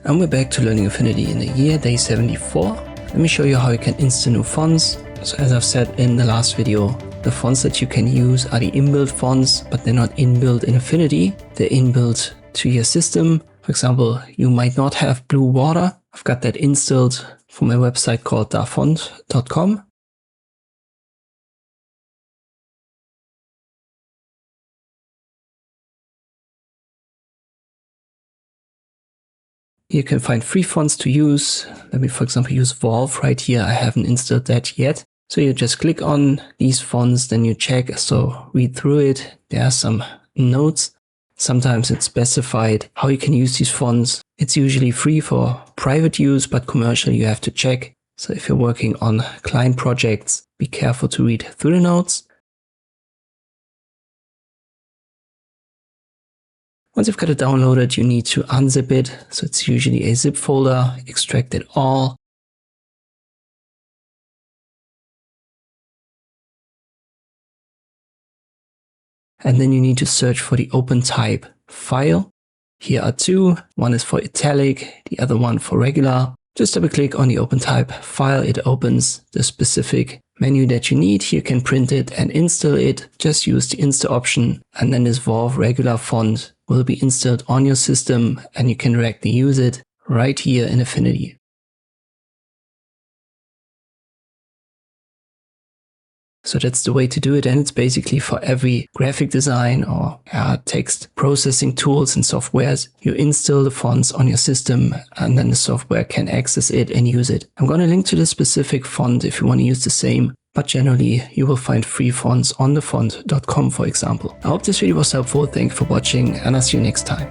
And we're back to learning Affinity in the year, day 74. Let me show you how you can install new fonts. So as I've said in the last video, the fonts that you can use are the inbuilt fonts, but they're not inbuilt in Affinity. They're inbuilt to your system. For example, you might not have blue water. I've got that installed from a website called dafont.com. You can find free fonts to use. Let me, for example, use Valve right here. I haven't installed that yet. So you just click on these fonts, then you check, so read through it. There are some notes. Sometimes it's specified how you can use these fonts. It's usually free for private use, but commercial you have to check. So if you're working on client projects, be careful to read through the notes. Once you've got it downloaded, you need to unzip it. So it's usually a zip folder, extract it all. And then you need to search for the OpenType file. Here are two. One is for italic, the other one for regular. Just double click on the OpenType file. It opens the specific menu that you need. You can print it and install it. Just use the install option, and then this Valve regular font will be installed on your system, and you can directly use it right here in Affinity. So that's the way to do it, and it's basically for every graphic design or text processing tools and softwares. You install the fonts on your system, and then the software can access it and use it. I'm going to link to the specific font if you want to use the same, but generally you will find free fonts on dafont.com, for example. I hope this video was helpful. Thank you for watching, and I'll see you next time.